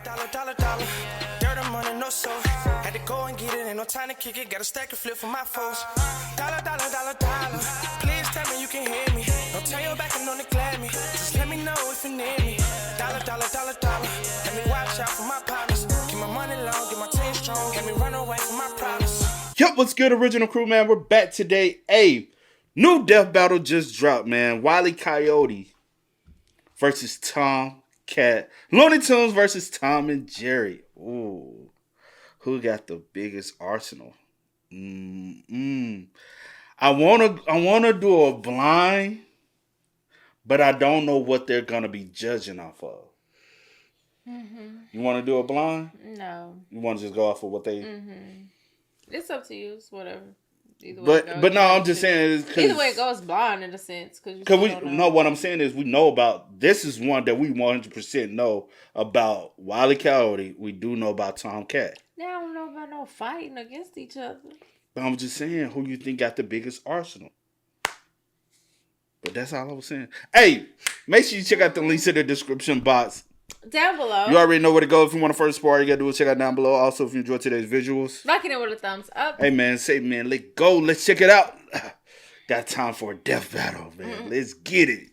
Dollar. Dirt and money, no soul. Had to go and get it, ain't no time to kick it. Got a stack of flip for my foes. Dollar. Please tell me you can hear me. Don't turn your back and don't neglect me. Just let me know if you need me. Dollar. Let me watch out for my partners. Keep my money long, get my team strong. Let me run away from my problems. Yup, what's good, original crew, man? We're back today. Hey, new death battle just dropped, man. Wile Coyote versus Tom Cat. Looney Tunes versus Tom and Jerry. Ooh, who got the biggest arsenal? I wanna do a blind, but I don't know what they're gonna be judging off of. You want to do a blind? No. You want to just go off of what they? It's up to you. It's whatever. Either way But it goes, but no, I'm just saying. Either way it goes blind in a sense. Because we know what I'm saying is we know about, this is one that we 100% know about Wile Coyote. We do know about Tom Cat. Now I don't know about no fighting against each other. But I'm just saying, who you think got the biggest arsenal? But that's all I was saying. Hey, make sure you check out the links in the description box. Down below. You already know where to go. If you want to first spar, you got to do is check out down below. Also, if you enjoyed today's visuals, liking it with a thumbs up. Hey, man, let's go. Let's check it out. Got time for a death battle, man. Let's get it.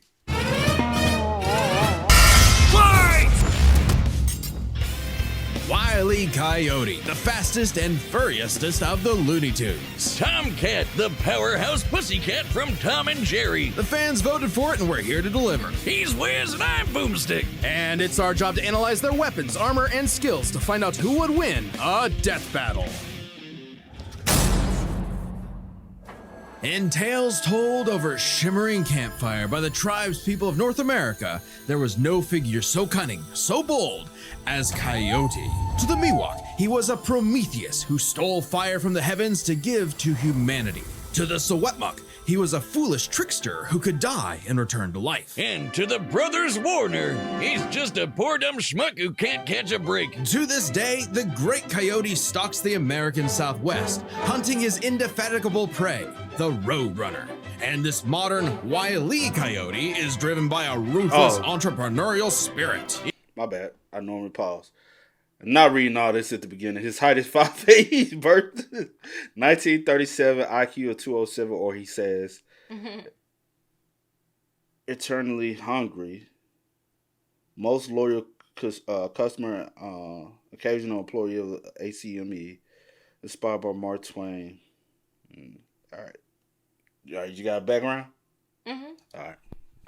Wile Coyote, the fastest and furriestest of the Looney Tunes. Tom Cat, the powerhouse pussycat from Tom and Jerry. The fans voted for it and we're here to deliver. He's Wiz and I'm Boomstick. And it's our job to analyze their weapons, armor, and skills to find out who would win a death battle. In tales told over a shimmering campfire by the tribespeople of North America, there was no figure so cunning, so bold as Coyote. To the Miwok, he was a Prometheus who stole fire from the heavens to give to humanity. To the Sewetmuk, he was a foolish trickster who could die and return to life. And to the brothers Warner, he's just a poor dumb schmuck who can't catch a break. To this day, the great Coyote stalks the American Southwest, hunting his indefatigable prey, the Roadrunner. And this modern Wile Coyote is driven by a ruthless entrepreneurial spirit. My bad. I normally pause. I'm not reading all this at the beginning. His height is 5'8", birth 1937, IQ of 207, or he says, eternally hungry, most loyal customer, occasional employee of ACME, inspired by Mark Twain. All right, you got a background? All right.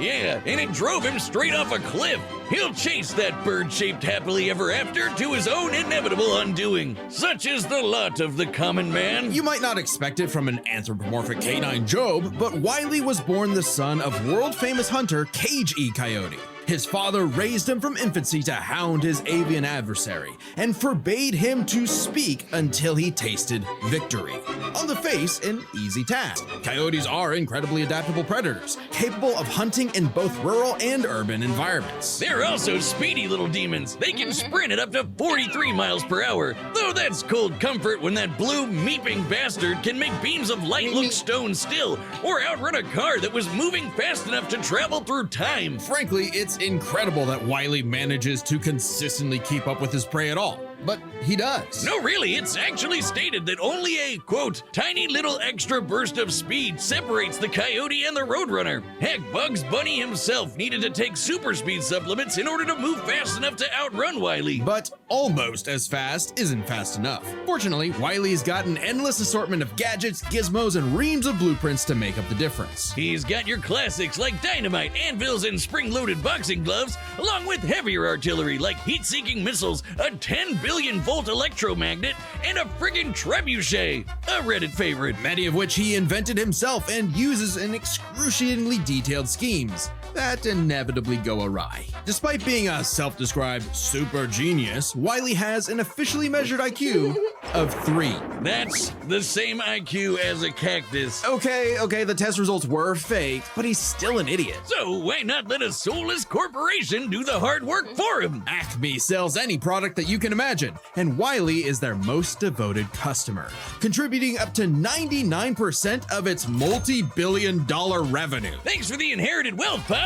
Yeah, and it drove him straight off a cliff. He'll chase that bird-shaped happily ever after to his own inevitable undoing. Such is the lot of the common man. You might not expect it from an anthropomorphic canine Job, but Wile was born the son of world-famous hunter Cage E. Coyote. His father raised him from infancy to hound his avian adversary and forbade him to speak until he tasted victory. On the face, an easy task. Coyotes are incredibly adaptable predators, capable of hunting in both rural and urban environments. They're also speedy little demons. They can sprint at up to 43 miles per hour, though that's cold comfort when that blue meeping bastard can make beams of light look stone still or outrun a car that was moving fast enough to travel through time. Frankly, it's incredible that Wile manages to consistently keep up with his prey at all, but he does. No, really, it's actually stated that only a, quote, tiny little extra burst of speed separates the Coyote and the Roadrunner. Heck, Bugs Bunny himself needed to take super speed supplements in order to move fast enough to outrun Wile. But almost as fast isn't fast enough. Fortunately, Wile's got an endless assortment of gadgets, gizmos, and reams of blueprints to make up the difference. He's got your classics like dynamite, anvils, and spring-loaded boxing gloves, along with heavier artillery like heat-seeking missiles, a 10 billion volt electromagnet, and a friggin' trebuchet, a Reddit favorite. Many of which he invented himself and uses in excruciatingly detailed schemes that inevitably go awry. Despite being a self-described super genius, Wile has an officially measured IQ of 3. That's the same IQ as a cactus. Okay, the test results were fake, but he's still an idiot. So why not let a soulless corporation do the hard work for him? Acme sells any product that you can imagine, and Wile is their most devoted customer, contributing up to 99% of its multi-billion-dollar revenue. Thanks for the inherited wealth, Pops.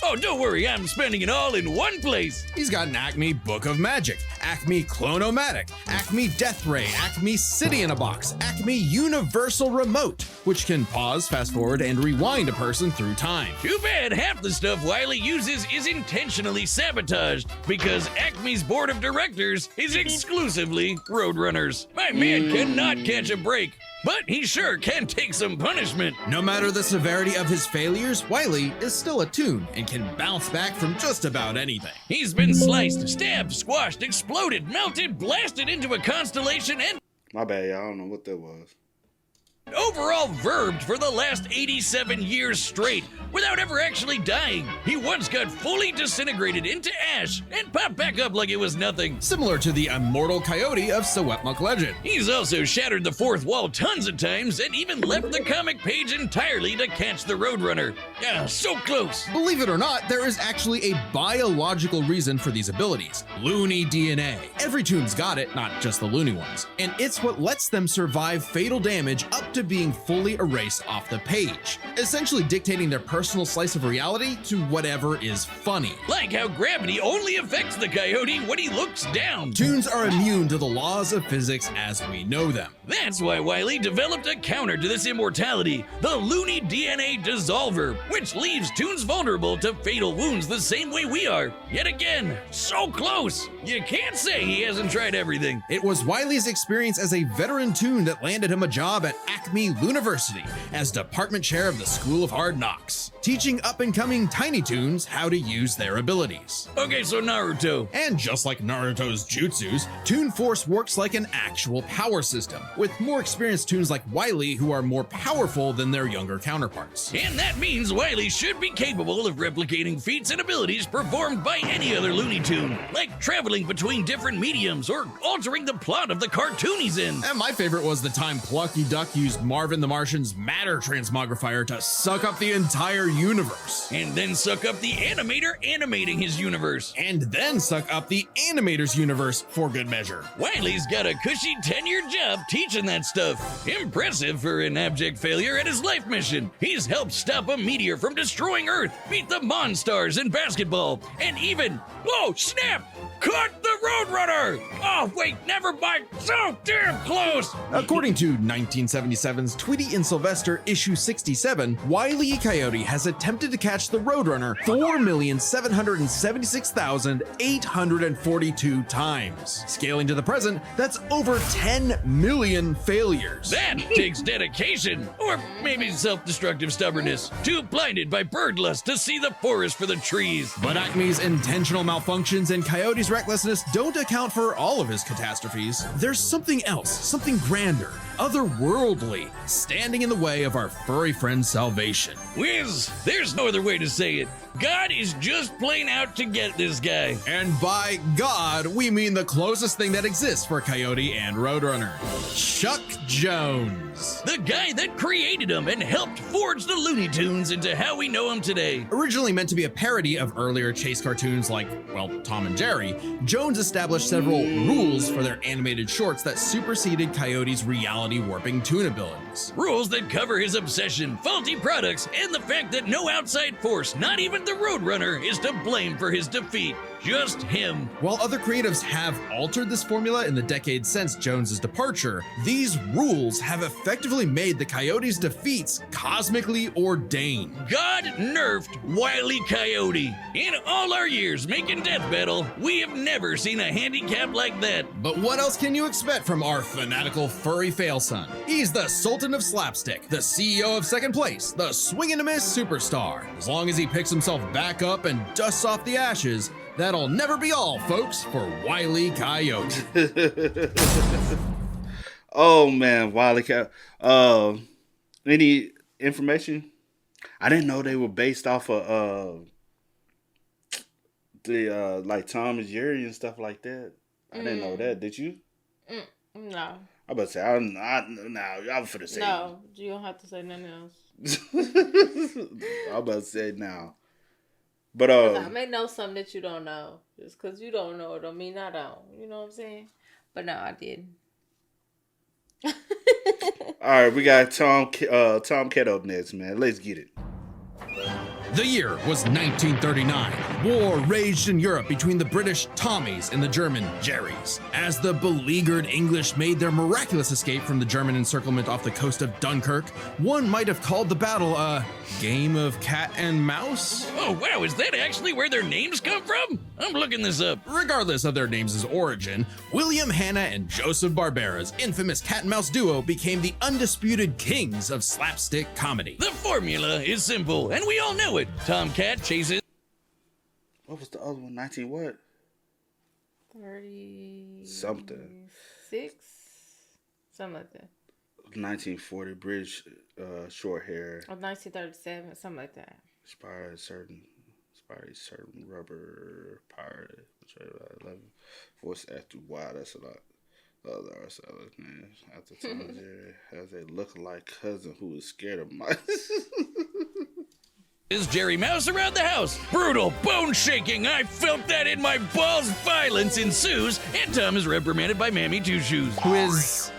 Oh, don't worry, I'm spending it all in one place. He's got an Acme Book of Magic, Acme Clone-O-Matic, Acme Death Ray, Acme City in a Box, Acme Universal Remote, which can pause, fast forward, and rewind a person through time. Too bad half the stuff Wile uses is intentionally sabotaged because Acme's board of directors is exclusively Roadrunners. My man cannot catch a break, but he sure can take some punishment. No matter the severity of his failures, Wile is still a toon and can bounce back from just about anything. He's been sliced, stabbed, squashed, exploded, melted, blasted into a constellation, and My bad, y'all. I don't know what that was. overall verbed for the last 87 years straight without ever actually dying. He once got fully disintegrated into ash and popped back up like it was nothing. Similar to the immortal Coyote of Sewetmuk legend. He's also shattered the fourth wall tons of times and even left the comic page entirely to catch the Roadrunner. Ah, so close. Believe it or not, there is actually a biological reason for these abilities. Looney DNA. Every toon's got it, not just the Looney ones. And it's what lets them survive fatal damage up to being fully erased off the page, essentially dictating their personal slice of reality to whatever is funny. Like how gravity only affects the Coyote when he looks down. Toons are immune to the laws of physics as we know them. That's why Wile developed a counter to this immortality, the Looney DNA Dissolver, which leaves toons vulnerable to fatal wounds the same way we are. Yet again, so close. You can't say he hasn't tried everything. It was Wile's experience as a veteran toon that landed him a job at Acme University as department chair of the School of Hard Knocks, teaching up-and-coming tiny toons how to use their abilities. Okay, so Naruto. And just like Naruto's jutsus, Toon Force works like an actual power system, with more experienced toons like Wile who are more powerful than their younger counterparts. And that means Wile should be capable of replicating feats and abilities performed by any other Looney Tune, like traveling between different mediums or altering the plot of the cartoon he's in. And my favorite was the time Plucky Duck used Marvin the Martian's matter transmogrifier to suck up the entire universe. And then suck up the animator animating his universe. And then suck up the animator's universe for good measure. Wile's got a cushy 10-year job teaching that stuff. Impressive for an abject failure at his life mission. He's helped stop a meteor from destroying Earth, beat the Monstars in basketball, and even, oh snap, caught the Roadrunner! Oh wait, never mind, so damn close! According to 1977's Tweety and Sylvester issue 67, Wile E. Coyote has attempted to catch the Roadrunner 4,766,842 times. Scaling to the present, that's over 10 million failures. That takes dedication, or maybe self-destructive stubbornness. Too blinded by bird lust to see the forest for the trees. But Acme's intentional malfunctions and Coyote's recklessness don't account for all of his catastrophes. There's something else, something grander, otherworldly, standing in the way of our furry friend's salvation. Wiz, there's no other way to say it. God is just plain out to get this guy. And by God, we mean the closest thing that exists for Coyote and Roadrunner. Chuck Jones. The guy that created him and helped forge the Looney Tunes into how we know him today. Originally meant to be a parody of earlier chase cartoons like, well, Tom and Jerry, Jones established several rules for their animated shorts that superseded Coyote's reality warping toon abilities. Rules that cover his obsession, faulty products, and the fact that no outside force, not even the Roadrunner, is to blame for his defeat. Just him. While other creatives have altered this formula in the decades since Jones's departure, these rules have effectively made the Coyote's defeats cosmically ordained. God nerfed Wile E. Coyote. In all our years making Death Battle, we have never seen a handicap like that. But what else can you expect from our fanatical furry failson? He's the Sultan of Slapstick, the CEO of Second Place, the swing and a miss superstar. As long as he picks himself back up and dusts off the ashes, that'll never be all, folks, for Wile E. Coyote. Oh man, Wile E. Coyote. Any information? I didn't know they were based off of the like Tom and Jerry and stuff like that. I didn't know that. Did you? No. I about to say I'm finna say No, you don't have to say nothing else. I'm about to say now. But I may know something that you don't know. Just because you don't know it don't mean I don't. You know what I'm saying? But no, I didn't. all right, we got Tom Cat up next, man. Let's get it. The year was 1939. War raged in Europe between the British Tommies and the German Jerrys. As the beleaguered English made their miraculous escape from the German encirclement off the coast of Dunkirk, one might have called the battle a game of cat and mouse. Oh wow, is that actually where their names come from? I'm looking this up. Regardless of their names' origin, William Hanna and Joseph Barbera's infamous cat and mouse duo became the undisputed kings of slapstick comedy. The formula is simple, and we all know it. Tomcat chases... What was the other one? 19 what? 30... Something. 6? Something like that. 1940 British short hair. Or 1937, something like that. Inspired certain rubber pirate. 11 voice actor. Wow, that's a lot. Other ourselves names after Tom and Jerry has a look-alike cousin who is scared of mice. Is Jerry Mouse around the house? Brutal, bone-shaking, I felt that in my balls. Violence ensues, and Tom is reprimanded by Mammy Two Shoes. Who is,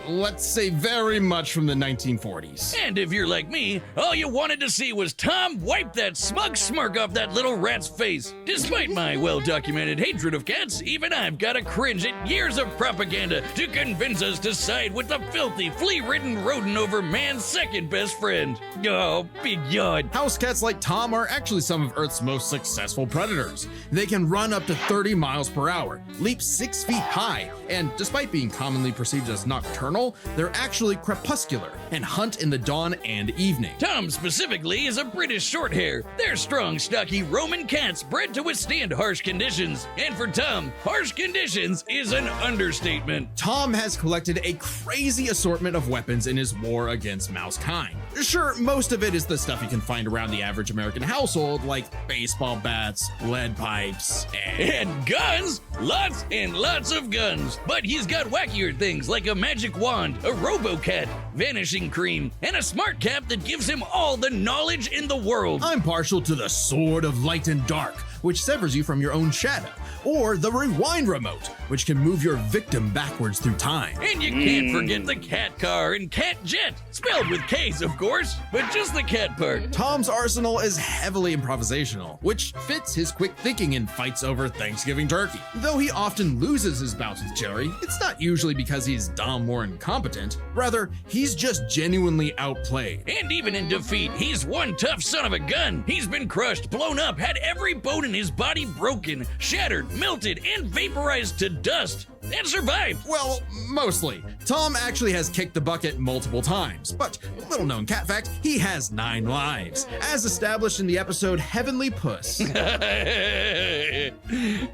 let's say, very much from the 1940s. And if you're like me, all you wanted to see was Tom wipe that smug smirk off that little rat's face. Despite my well-documented hatred of cats, even I've got to cringe at years of propaganda to convince us to side with the filthy, flea-ridden rodent over man's second best friend. Oh, big yawn. House cats like Tom are actually some of Earth's most successful predators. They can run up to 30 miles per hour, leap 6 feet high, and despite being commonly perceived as nocturnal, they're actually crepuscular and hunt in the dawn and evening. Tom specifically is a British shorthair. They're strong, stocky Roman cats bred to withstand harsh conditions. And for Tom, harsh conditions is an understatement. Tom has collected a crazy assortment of weapons in his war against mouse kind. Sure, most of it is the stuff you can find around the average American household, like baseball bats, lead pipes, And guns! Lots and lots of guns. But he's got wackier things like a magic wand, a robo-cat, vanishing cream, and a smart cap that gives him all the knowledge in the world. I'm partial to the Sword of Light and Dark, which severs you from your own shadow, or the Rewind Remote, which can move your victim backwards through time. And you can't forget the cat car and cat jet, spelled with K's of course, but just the cat part. Tom's arsenal is heavily improvisational, which fits his quick thinking in fights over Thanksgiving turkey. Though he often loses his bouts with Jerry, it's not usually because he's dumb or incompetent. Rather, he's just genuinely outplayed. And even in defeat, he's one tough son of a gun. He's been crushed, blown up, had every bone in his body broken, shattered, melted, and vaporized to dust, and survived. Well, mostly. Tom actually has kicked the bucket multiple times, but little known cat fact, he has 9 lives, as established in the episode Heavenly Puss.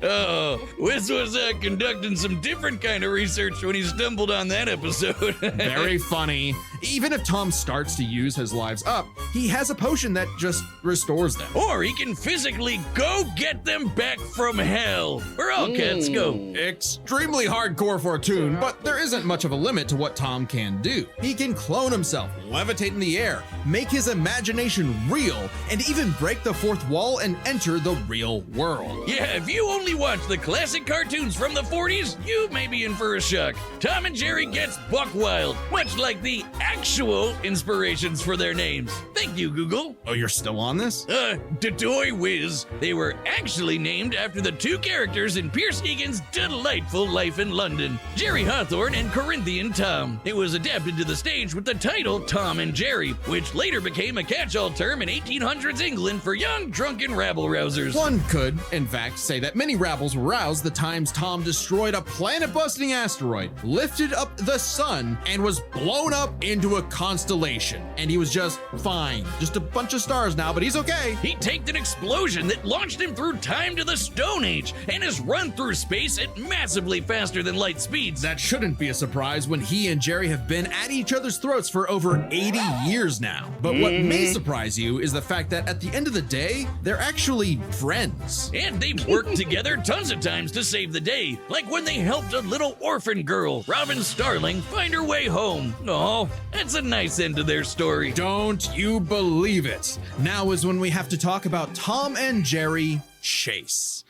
Oh, Wiz was conducting some different kind of research when he stumbled on that episode. Very funny. Even if Tom starts to use his lives up, he has a potion that just restores them. Or he can physically go get them back from hell, where all cats go. Extremely hardcore for a toon, but there isn't much of a limit to what Tom can do. He can clone himself, levitate in the air, make his imagination real, and even break the fourth wall and enter the real world. Yeah, if you only watch the classic cartoons from the 40s, you may be in for a shock. Tom and Jerry gets buck wild, much like the actual inspirations for their names. Thank you, Google. Oh, you're still on this? Dodoy Whiz. They were actually named after the 2 characters in Pierce Egan's delightful Life in London, Jerry Hawthorne and Corinthian Tom. It was adapted to the stage with the title Tom and Jerry, which later became a catch-all term in 1800s England for young, drunken rabble-rousers. One could, in fact, say that many rabbles were roused the times Tom destroyed a planet-busting asteroid, lifted up the sun, and was blown up into a constellation. And he was just fine. Just a bunch of stars now, but he's okay. He taked an explosion that launched him through time to the Stone Age and has run through space at massively faster than light speeds. That shouldn't be a surprise when he and Jerry have been at each other's throats for over 80 years now. But what may surprise you is the fact that at the end of the day, they're actually friends. And they've worked together tons of times to save the day, like when they helped a little orphan girl, Robin Starling, find her way home. Oh, that's a nice end to their story. Don't you believe it? Now is when we have to talk about Tom and Jerry Chase.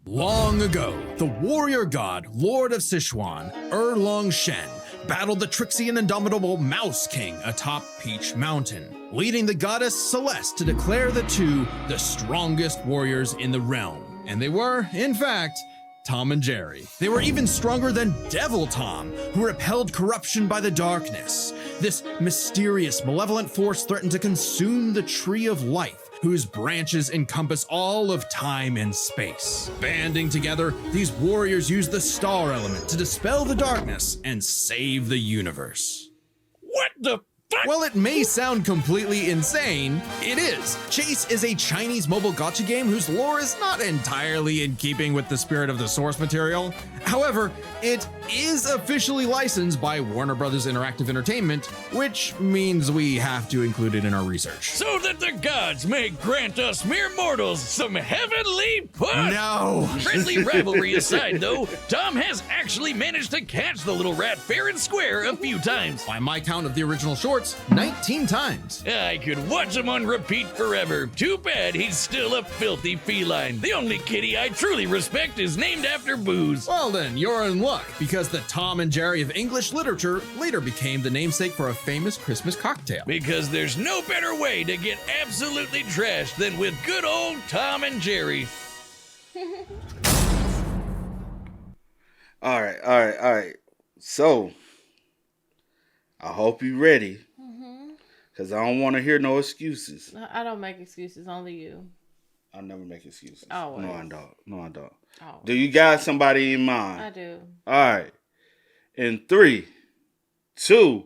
Long ago, the warrior god, Lord of Sichuan, Erlong Shen, battled the tricksy and indomitable Mouse King atop Peach Mountain, leading the goddess Celeste to declare the two the strongest warriors in the realm. And they were, in fact, Tom and Jerry. They were even stronger than Devil Tom, who repelled corruption by the darkness. This mysterious, malevolent force threatened to consume the Tree of Life, whose branches encompass all of time and space. Banding together, these warriors used the star element to dispel the darkness and save the universe. What the fuck? While it may sound completely insane, it is. Chase is a Chinese mobile gacha game whose lore is not entirely in keeping with the spirit of the source material. However, it is officially licensed by Warner Brothers Interactive Entertainment, which means we have to include it in our research. So that the gods may grant us mere mortals some heavenly push! No! Friendly rivalry aside, though, Tom has actually managed to catch the little rat fair and square a few times. By my count of the original shorts, 19 times. I could watch him on repeat forever. Too bad he's still a filthy feline. The only kitty I truly respect is named after booze. Well then, you're in luck, because the Tom and Jerry of English literature later became the namesake for a famous Christmas cocktail. Because there's no better way to get absolutely trashed than with good old Tom and Jerry. All right. So, I hope you're ready. Because I don't want to hear no excuses. I don't make excuses, only you. I never make excuses. Always. No, I don't. Oh. Do you got somebody in mind? I do. All right. In 3, 2,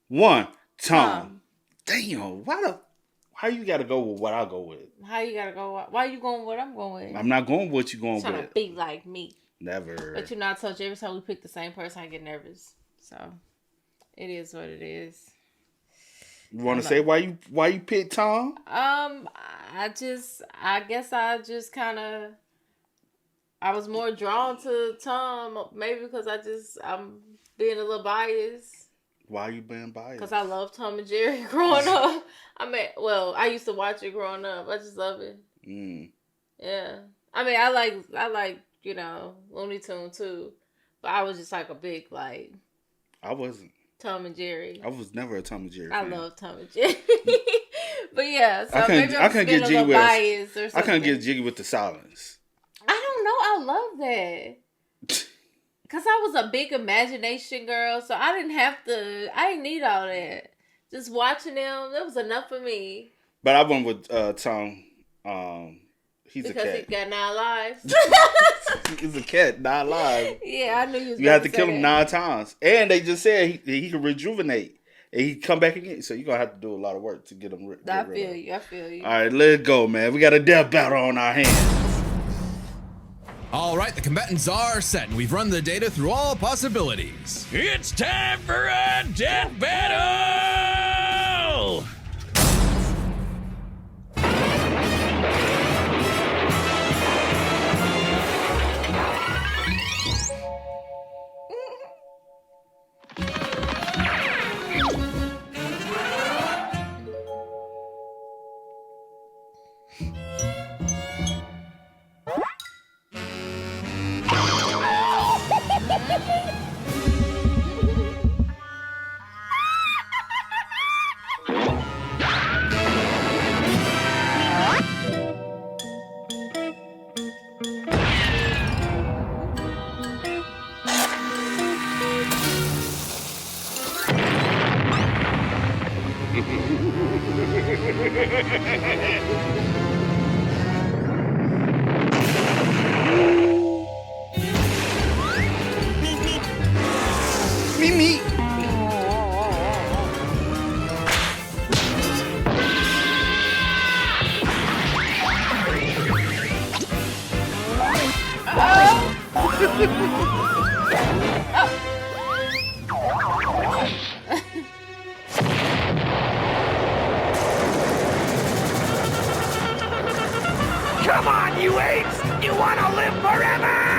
1, Tom. Damn, how you got to go with what I go with? How you gotta go? Why you going with what I'm going with? I'm not going with what you going Trying with. to be like me. Never. But you know, I told you every time we pick the same person, I get nervous. So, it is what it is. You want to say why you picked Tom? I guess I just kind of, I was more drawn to Tom, maybe because I'm being a little biased. Why are you being biased? Because I love Tom and Jerry growing up. I used to watch it growing up. I just love it. Yeah. I mean, I like, Looney Tune too. But I was just like a big, I wasn't. Tom and Jerry. I was never a Tom and Jerry I fan. love Tom and Jerry. But yeah, so I maybe I'm couldn't being get a jiggy little with biased or something. I couldn't get jiggy with the silence. I don't know. I love that. Because I was a big imagination girl, so I didn't need all that. Just watching them, that was enough for me. But I went with Tom. He's because a cat. he got 9 lives. He's a cat, 9 lives. Yeah, I knew you was You have to kill him 9 times. And they just said he can rejuvenate. And he come back again. So you're going to have to do a lot of work to get him rid I of him. I feel you. All right, let's go, man. We got a death battle on our hands. All right, the combatants are set, and we've run the data through all possibilities. It's time for a death battle! Me. Come on, you apes! You want to live forever!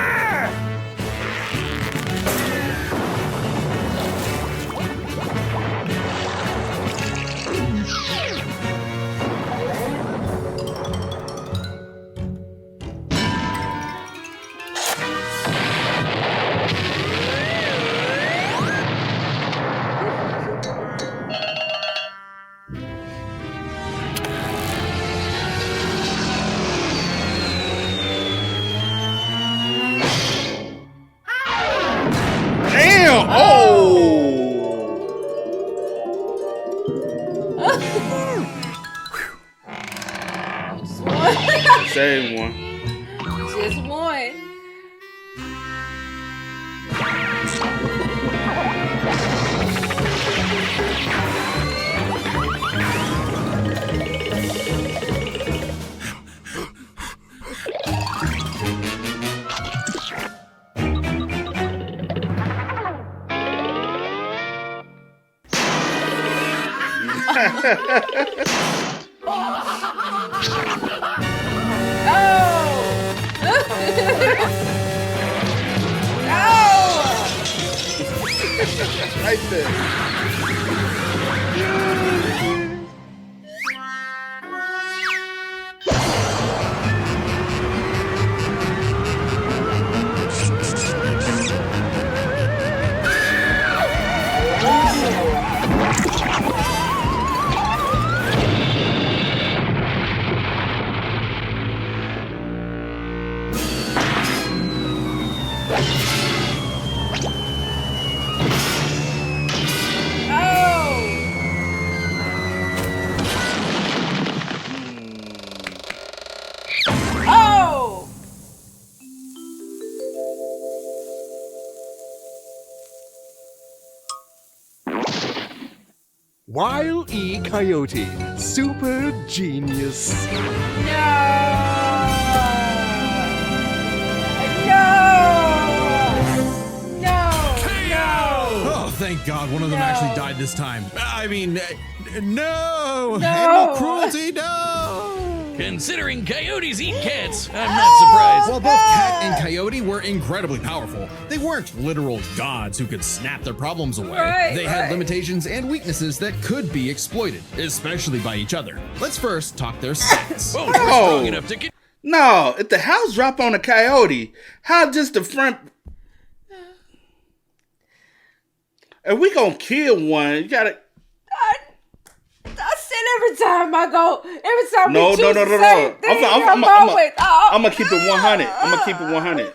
same one. Just one. Right there. Wile E. Coyote, super genius. Oh, thank God one of them actually died this time. I mean, no! Animal cruelty, no! Considering coyotes eat cats, I'm not surprised. While both Cat and Coyote were incredibly powerful, they weren't literal gods who could snap their problems away. They had limitations and weaknesses that could be exploited, especially by each other. Let's first talk their stats. Both were strong enough to No, if the house drop on a coyote, how just the front... If we gonna kill one, you gotta... I said every time I go, every time No. we choose the same thing, I'm gonna keep it 100. I'm gonna keep it 100.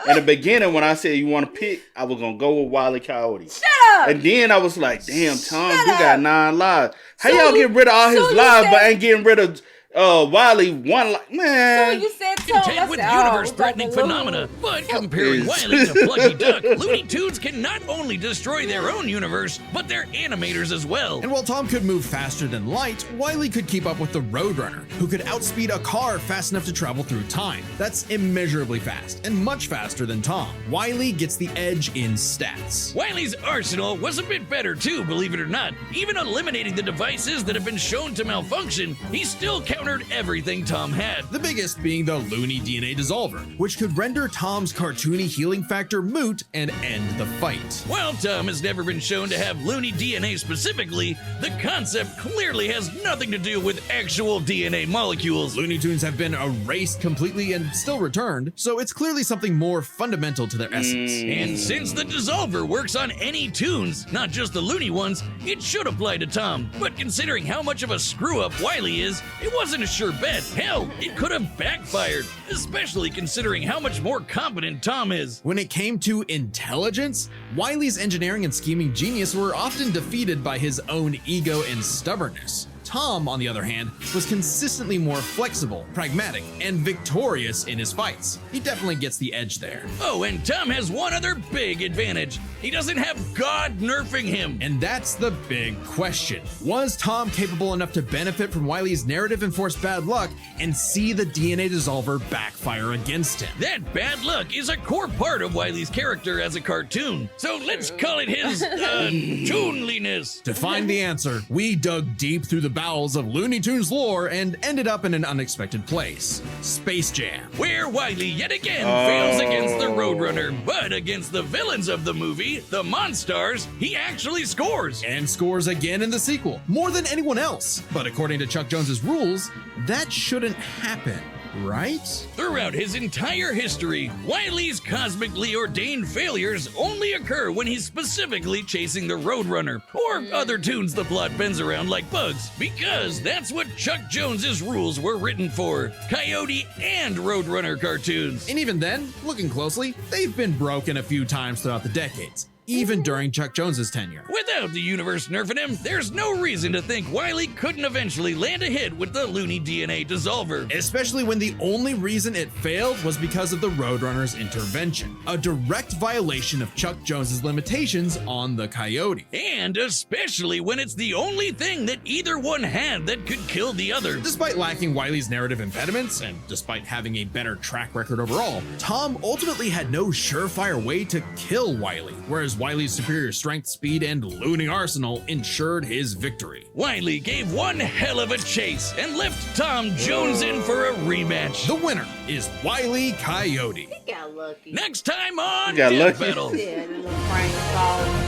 In the beginning, when I said you want to pick, I was gonna go with Wile E. Coyote. Shut up! And then I was like, damn, Tom, you got 9 lives. How y'all get rid of all his lives, but ain't getting rid of Wile E. 1 life? Man. So you said Tom. Contend with universe-threatening phenomena, but comparing Wile E. to Plucky Duck, Looney Tunes can not only destroy their own universe, but their animators as well. And while Tom could move faster than light, Wile E. could keep up with the Roadrunner, who could outspeed a car fast enough to travel through time. That's immeasurably fast, and much faster than Tom. Wile E. gets the edge in stats. Wile E.'s arsenal was a bit better too, believe it or not. Even eliminating the devices that have been shown to malfunction, he still countered everything Tom had. The biggest being the Looney DNA Dissolver, which could render Tom's cartoony healing factor moot and end the fight. While Tom has never been shown to have Looney DNA specifically, the concept clearly has nothing to do with actual DNA molecules. Looney Tunes have been erased completely and still returned, so it's clearly something more fundamental to their essence. And since the Dissolver works on any tunes, not just the Looney ones, it should apply to Tom. But considering how much of a screw-up Wile E. is, it wasn't a sure bet. Hell, it could have backfired, especially considering how much more competent Tom is. When it came to intelligence, Wile E.'s engineering and scheming genius were often defeated by his own ego and stubbornness. Tom, on the other hand, was consistently more flexible, pragmatic, and victorious in his fights. He definitely gets the edge there. Oh, and Tom has one other big advantage. He doesn't have God nerfing him. And that's the big question. Was Tom capable enough to benefit from Wile E.'s narrative-enforced bad luck and see the DNA Dissolver backfire against him? That bad luck is a core part of Wile E.'s character as a cartoon. So let's call it his, toonliness. To find the answer, we dug deep through the bowels of Looney Tunes lore and ended up in an unexpected place. Space Jam. Where Wile E yet again fails against the Roadrunner, but against the villains of the movie, the Monstars, he actually scores. And scores again in the sequel, more than anyone else. But according to Chuck Jones's rules, that shouldn't happen, right? Throughout his entire history, Wile E's cosmically ordained failures only occur when he's specifically chasing the Roadrunner, or other tunes the plot bends around like bugs, because that's what Chuck Jones's rules were written for, Coyote and Roadrunner cartoons. And even then, looking closely, they've been broken a few times throughout the decades. even during Chuck Jones's tenure. Without the universe nerfing him, there's no reason to think Wile couldn't eventually land a hit with the Looney DNA dissolver. Especially when the only reason it failed was because of the Roadrunner's intervention, a direct violation of Chuck Jones's limitations on the Coyote. And especially when it's the only thing that either one had that could kill the other. Despite lacking Wile's narrative impediments, and despite having a better track record overall, Tom ultimately had no surefire way to kill Wile, whereas Wile's superior strength, speed, and looting arsenal ensured his victory. Wile gave one hell of a chase and left Tom Jones in for a rematch. The winner is Wile Coyote. He got lucky. Next time on got Death lucky. Battle. Yeah, the little brain falling.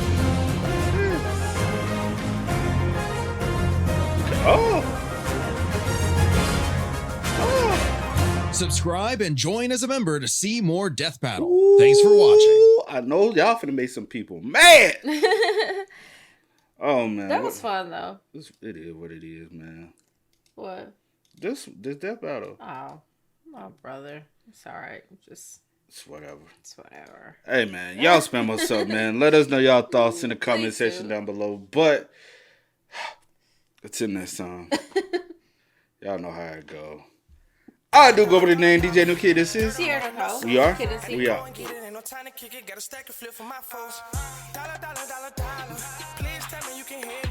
Oh. Subscribe and join as a member to see more Death Battle. Thanks for watching. I know y'all finna make some people mad. Oh man, That was fun though. It is what it is, man. What? This Death Battle, Oh, my brother. It's all right. Just it's whatever. it's whatever. Hey man, y'all spam us up, man. Let us know y'all thoughts in the comment Please section do. down below. But it's in that song. Y'all know how it go. I do go by the name DJ New Kid. This is Sierra Nicole. We are? Kid and C. We are. Get it, ain't no time to kick it. Got a stack of flip for my foes. Dollar, dollar, dollar, dollar. Please tell me you can hear me.